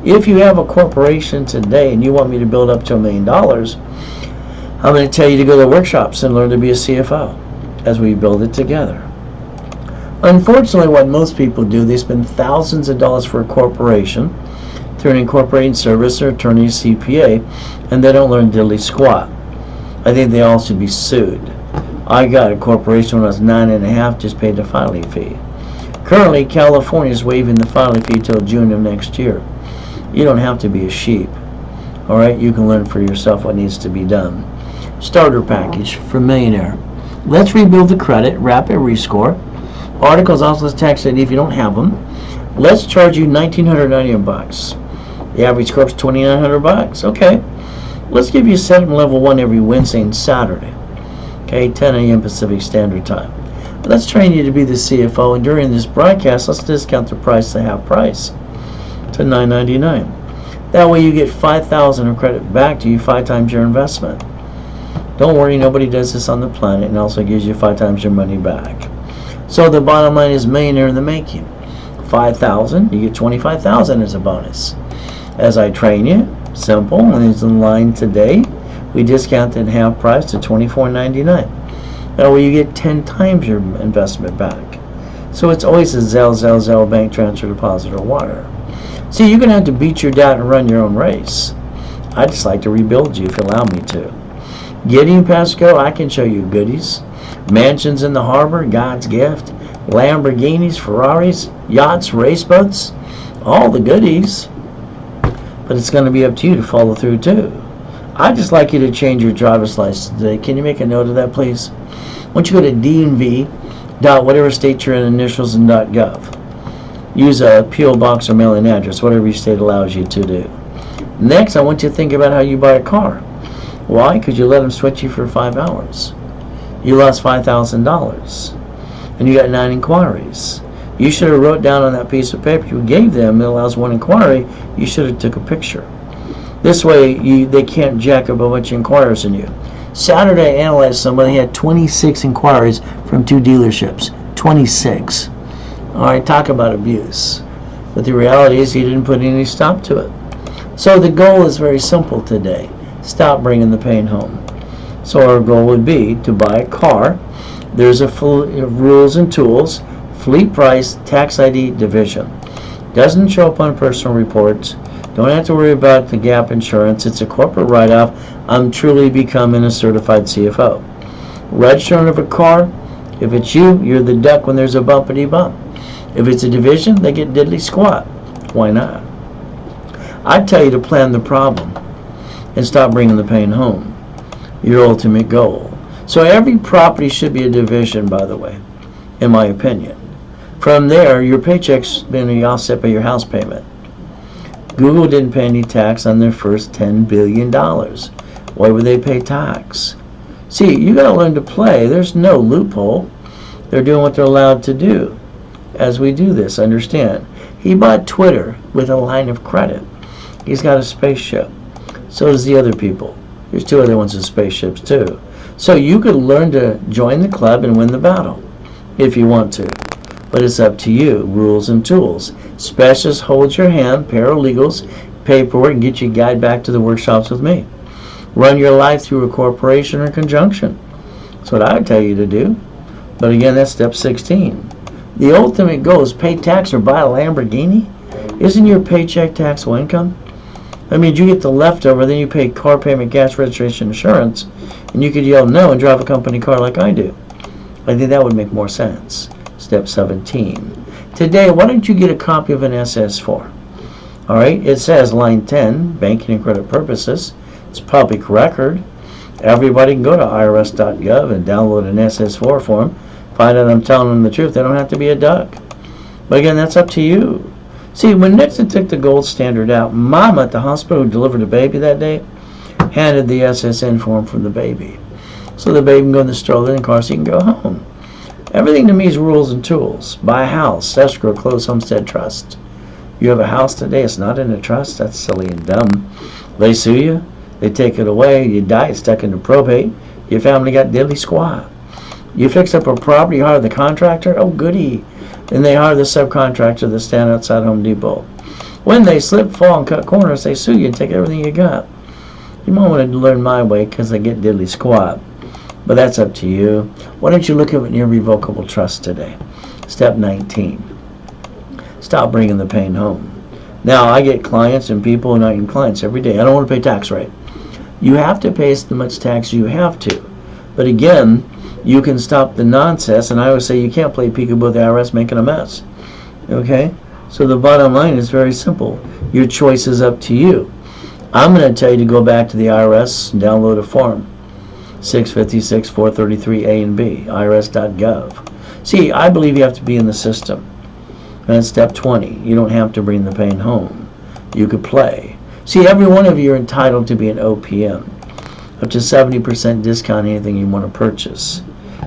If you have a corporation today and you want me to build up to $1 million, I'm going to tell you to go to the workshops and learn to be a CFO as we build it together. Unfortunately, what most people do, they spend thousands of dollars for a corporation through an incorporating service or attorney, CPA, and they don't learn diddly squat. I think they all should be sued. I got a corporation when I was 9.5, just paid the filing fee. Currently, California is waiving the filing fee till June of next year. You don't have to be a sheep. All right, you can learn for yourself what needs to be done. Starter package for millionaire. Let's rebuild the credit, rapid rescore. Articles also tax ID if you don't have them. Let's charge you $1,990. The average corp's $2,900. Okay. Let's give you a set level 1 every Wednesday and Saturday. Okay, 10 a.m. Pacific Standard Time. Let's train you to be the CFO, and during this broadcast, let's discount the price to half price to $9.99. That way you get $5,000 of credit back to you 5 times your investment. Don't worry, nobody does this on the planet, and also gives you 5 times your money back. So the bottom line is millionaire in the making. $5,000, you get $25,000 as a bonus. As I train you, simple, and it's in line today. We discounted half price to $24.99. That way you get 10 times your investment back. So it's always a Zelle bank transfer, deposit, or wire. See, you're going to have to beat your dad and run your own race. I'd just like to rebuild you if you allow me to. Gideon Pasco, I can show you goodies. Mansions in the harbor, God's gift. Lamborghinis, Ferraris, yachts, race boats. All the goodies. But it's going to be up to you to follow through too. I'd just like you to change your driver's license today. Can you make a note of that, please? Once you go to DMV.whatever state you're in, initials, and .gov. Use a P.O. box or mailing address, whatever your state allows you to do. Next, I want you to think about how you buy a car. Why? Because you let them switch you for 5 hours. You lost $5,000. And you got 9 inquiries. You should have wrote down on that piece of paper you gave them, it allows 1 inquiry, you should have took a picture. This way, they can't jack up a bunch of inquiries in you. Saturday, I analyzed somebody had 26 inquiries from 2 dealerships. 26. All right, talk about abuse. But the reality is he didn't put any stop to it. So the goal is very simple today. Stop bringing the pain home. So our goal would be to buy a car. There's a rules and tools, fleet price, tax ID, division. Doesn't show up on personal reports. Don't have to worry about the gap insurance. It's a corporate write-off. I'm truly becoming a certified CFO. Registering of a car, if it's you, you're the duck when there's a bumpity bump. If it's a division, they get diddly squat. Why not? I'd tell you to plan the problem and stop bringing the pain home. Your ultimate goal. So every property should be a division, by the way, in my opinion. From there, your paycheck's been offset by your house payment. Google didn't pay any tax on their first $10 billion. Why would they pay tax? See, you got to learn to play. There's no loophole. They're doing what they're allowed to do. As we do this, understand. He bought Twitter with a line of credit. He's got a spaceship. So does the other people. There's 2 other ones with spaceships too. So you could learn to join the club and win the battle if you want to. But it's up to you. Rules and tools. Specialists hold your hand. Paralegals, paperwork, and get you guide back to the workshops with me. Run your life through a corporation or conjunction. That's what I would tell you to do. But again, that's step 16. The ultimate goal is pay tax or buy a Lamborghini. Isn't your paycheck taxable income? That means you get the leftover, then you pay car payment, gas, registration, insurance, and you could yell no and drive a company car like I do. I think that would make more sense. Step 17. Today, why don't you get a copy of an SS4? All right, it says line 10, banking and credit purposes. It's public record. Everybody can go to irs.gov and download an SS4 form. Find out I'm telling them the truth. They don't have to be a duck. But again, that's up to you. See, when Nixon took the gold standard out, Mama at the hospital who delivered a baby that day handed the SSN form for the baby. So the baby can go in the stroller and car seat and go home. Everything to me is rules and tools. Buy a house, escrow, close, homestead, trust. You have a house today, it's not in a trust. That's silly and dumb. They sue you, they take it away, you die, it's stuck into probate. Your family got diddly squat. You fix up a property, you hire the contractor, oh goody. Then they hire the subcontractor that stand outside Home Depot. When they slip, fall, and cut corners, they sue you and take everything you got. You might want to learn my way because they get diddly squat. But that's up to you. Why don't you look at an irrevocable trust today? Step 19. Stop bringing the pain home. Now, I get clients and people and I get clients every day. I don't want to pay tax rate. You have to pay as much tax as you have to. But again, you can stop the nonsense, and I always say you can't play peekaboo with the IRS making a mess. Okay? So the bottom line is very simple. Your choice is up to you. I'm going to tell you to go back to the IRS and download a form. 656 433 A and B, irs.gov. See, I believe you have to be in the system. And that's step 20. You don't have to bring the pain home. You could play. See, every one of you are entitled to be an OPM. Up to 70% discount on anything you want to purchase.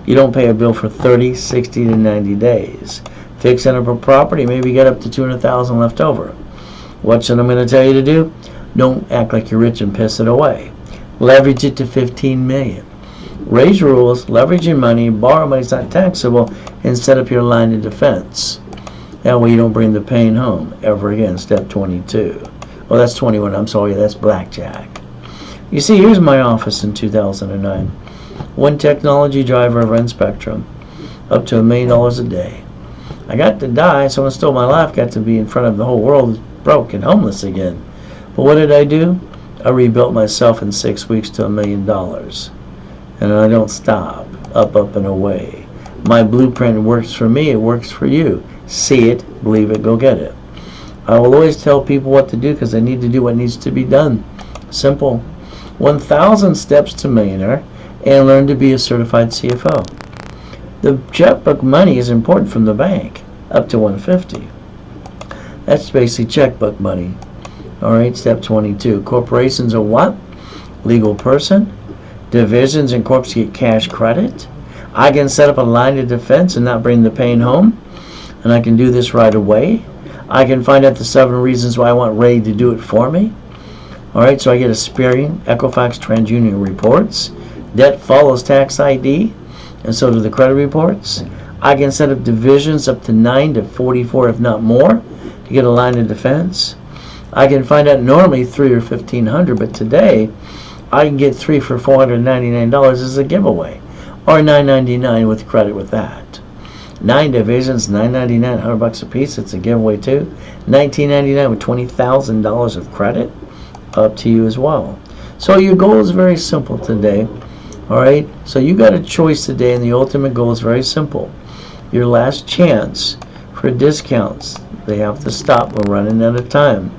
You don't pay a bill for 30, 60 to 90 days. Fixing up a property, maybe get up to $200,000 left over. What's what I'm going to tell you to do? Don't act like you're rich and piss it away. Leverage it to $15 million. Raise rules, leverage your money, borrow money, it's not taxable, and set up your line of defense. That way you don't bring the pain home ever again. Step 22. Oh, that's 21. I'm sorry, that's blackjack. You see, here's my office in 2009. One technology driver of Rent Spectrum, up to $1 million a day. I got to die, someone stole my life, got to be in front of the whole world broke and homeless again. But what did I do? I rebuilt myself in 6 weeks to $1 million. And I don't stop. Up, up, and away. My blueprint works for me, it works for you. See it, believe it, go get it. I will always tell people what to do because they need to do what needs to be done. Simple. 1,000 steps to millionaire and learn to be a certified CFO. The checkbook money is important from the bank, up to 150. That's basically checkbook money. Alright, step 22. Corporations are what? Legal person. Divisions and corps get cash credit. I can set up a line of defense and not bring the pain home. And I can do this right away. I can find out the 7 reasons why I want Ray to do it for me. Alright, so I get Experian, Equifax, TransUnion reports. Debt follows tax ID, and so do the credit reports. I can set up divisions up to 9 to 44, if not more, to get a line of defense. I can find out normally 3 or 1,500, but today I can get 3 for $499 as a giveaway, or $999 with credit with that. 9 divisions, $999, $100 a piece. It's a giveaway too. $19.99 with $20,000 of credit. Up to you as well. So your goal is very simple today. Alright? So you got a choice today, and the ultimate goal is very simple. Your last chance for discounts. They have to stop. We're running out of time.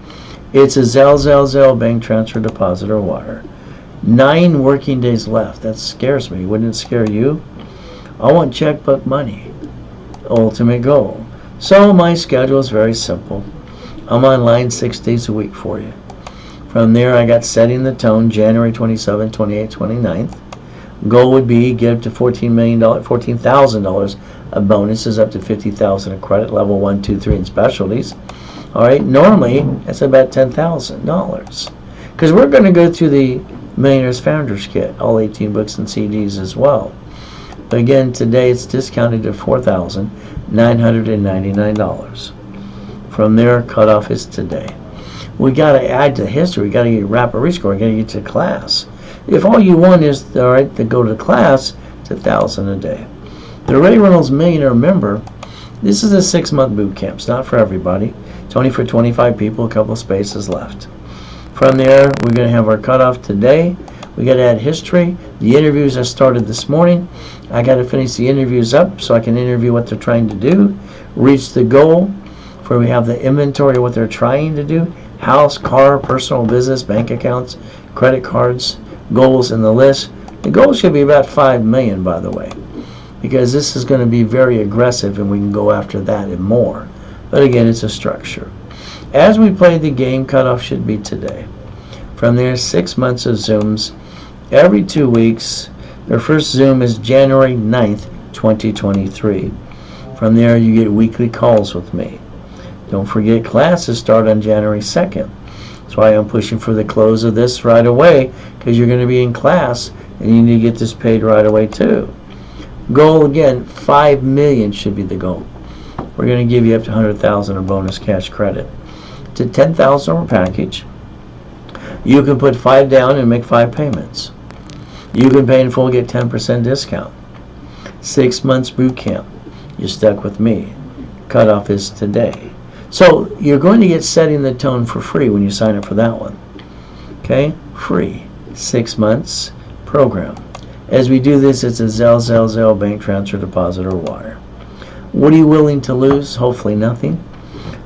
It's a Zelle bank transfer, deposit, or wire. 9 working days left. That scares me. Wouldn't it scare you? I want checkbook money. Ultimate goal. So my schedule is very simple. I'm online 6 days a week for you. From there, I got setting the tone, January 27th, 28th, 29th. Goal would be get up to $14,000 of bonuses, up to $50,000 of credit, level 1, 2, 3 in specialties. All right, normally that's about $10,000 because we're going to go through the Millionaires Founders Kit, all 18 books and CDs as well. But again, today it's discounted to $4,999. From there, cutoff is today. We got to add to history. We got to get rapid rescore. We got to get to class. If all you want is all right to go to class, it's $1,000 a day. The Ray Reynolds Millionaire Member. This is a 6-month boot camp. It's not for everybody. It's only for 25 people. A couple of spaces left. From there, we're going to have our cutoff today. We got to add history. The interviews I started this morning. I got to finish the interviews up so I can interview what they're trying to do. Reach the goal. Where we have the inventory of what they're trying to do. House, car, personal business, bank accounts, credit cards, goals in the list. The goal should be about 5 million, by the way, because this is going to be very aggressive and we can go after that and more. But again, it's a structure. As we play the game, cutoff should be today. From there, 6 months of Zooms every 2 weeks. Their first Zoom is January 9th, 2023. From there, you get weekly calls with me. Don't forget, classes start on January 2nd. That's why I'm pushing for the close of this right away, because you're going to be in class and you need to get this paid right away too. Goal again, 5 million should be the goal. We're going to give you up to 100,000 of bonus cash credit. It's a $10,000 package. You can put 5 down and make 5 payments. You can pay in full, get 10% discount. 6 months boot camp. You're stuck with me. Cutoff is today. So you're going to get setting the tone for free when you sign up for that one. Okay? Free. 6 months program. As we do this, it's a Zelle bank transfer, deposit, or wire. What are you willing to lose? Hopefully nothing.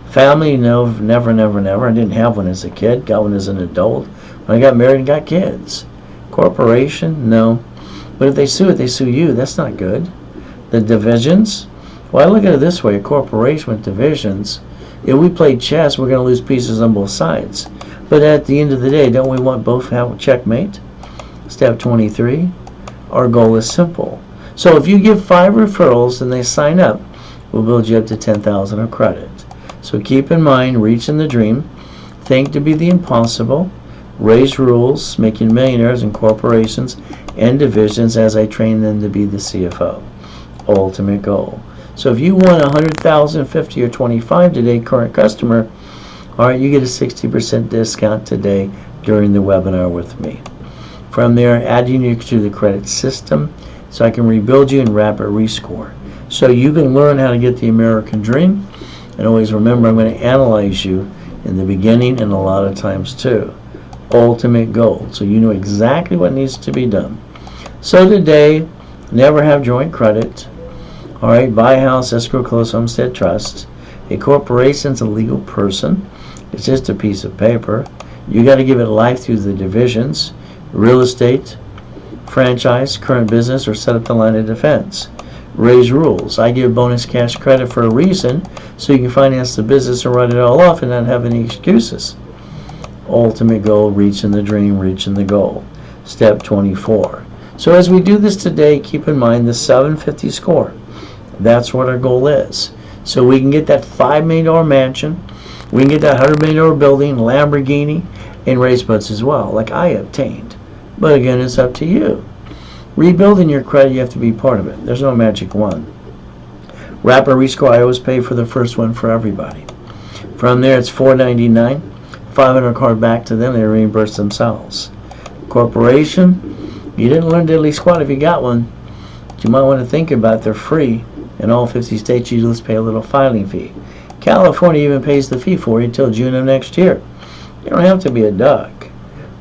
Family, no, never. I didn't have one as a kid. Got one as an adult. When I got married and got kids. Corporation, no. But if they sue it, they sue you. That's not good. The divisions, well, I look at it this way. A corporation with divisions, if we play chess, we're going to lose pieces on both sides. But at the end of the day, don't we want both to have a checkmate? Step 23, our goal is simple. So if you give 5 referrals and they sign up, we'll build you up to 10,000 of credit. So keep in mind, reaching the dream, think to be the impossible, raise rules, making millionaires in corporations and divisions as I train them to be the CFO. Ultimate goal. So if you want 100,000, 50, or 25 today, current customer, all right, you get a 60% discount today during the webinar with me. From there, adding you to the credit system so I can rebuild you and rapid rescore. So you can learn how to get the American dream. And always remember, I'm going to analyze you in the beginning and a lot of times too. Ultimate goal. So you know exactly what needs to be done. So today, never have joint credit. All right, buy house, escrow, close, homestead, trust. A corporation's a legal person. It's just a piece of paper. You got to give it life through the divisions, real estate, franchise, current business, or set up the line of defense. Ray's rules. I give bonus cash credit for a reason, so you can finance the business and write it all off and not have any excuses. Ultimate goal, reaching the dream, reaching the goal. Step 24. So as we do this today, keep in mind the 750 score. That's what our goal is. So we can get that $5 million mansion, we can get that $100 million building, Lamborghini, and race boats as well, like I obtained. But again, it's up to you. Rebuilding your credit, you have to be part of it. There's no magic wand. Rapid rescore, I always pay for the first one for everybody. From there, it's $4.99. $500 card back to them, they reimburse themselves. Corporation, you didn't learn diddly squat if you got one. But you might want to think about it. They're free. In all 50 states, you just pay a little filing fee. California even pays the fee for you until June of next year. You don't have to be a duck.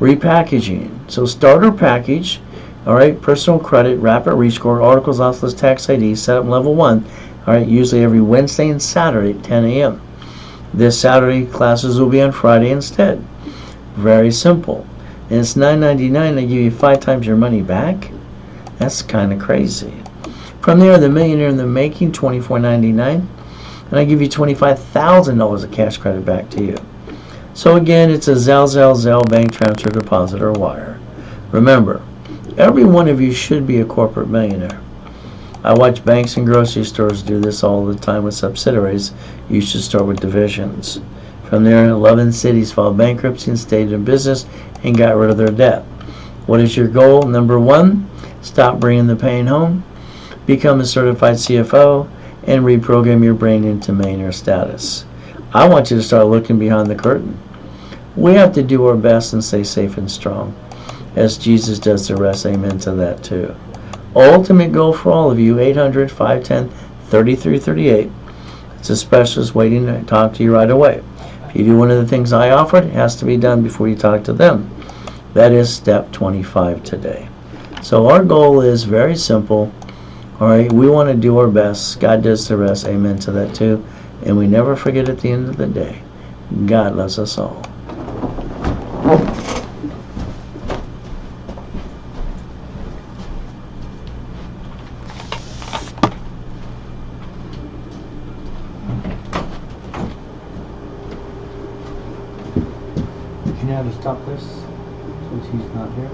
Repackaging. So starter package, all right, personal credit, rapid rescore, articles, loss list, tax ID, setup level 1, all right, usually every Wednesday and Saturday at 10 a.m. This Saturday, classes will be on Friday instead. Very simple. And it's $9.99. They give you 5 times your money back. That's kind of crazy. From there, the Millionaire in the Making, $24.99. And I give you $25,000 of cash credit back to you. So again, it's a Zelle, bank transfer, deposit, or wire. Remember, every one of you should be a corporate millionaire. I watch banks and grocery stores do this all the time with subsidiaries. You should start with divisions. From there, 11 cities filed bankruptcy and stayed in business and got rid of their debt. What is your goal? Number 1, stop bringing the pain home, become a certified CFO, and reprogram your brain into millionaire status. I want you to start looking behind the curtain. We have to do our best and stay safe and strong, as Jesus does the rest. Amen to that too. Ultimate goal for all of you, 800-510-3338. It's a specialist waiting to talk to you right away. If you do one of the things I offered, it has to be done before you talk to them. That is step 25 today. So our goal is very simple. All right, we want to do our best. God does the rest. Amen to that too. And we never forget at the end of the day, God loves us all. Can you have a stop this since he's not here?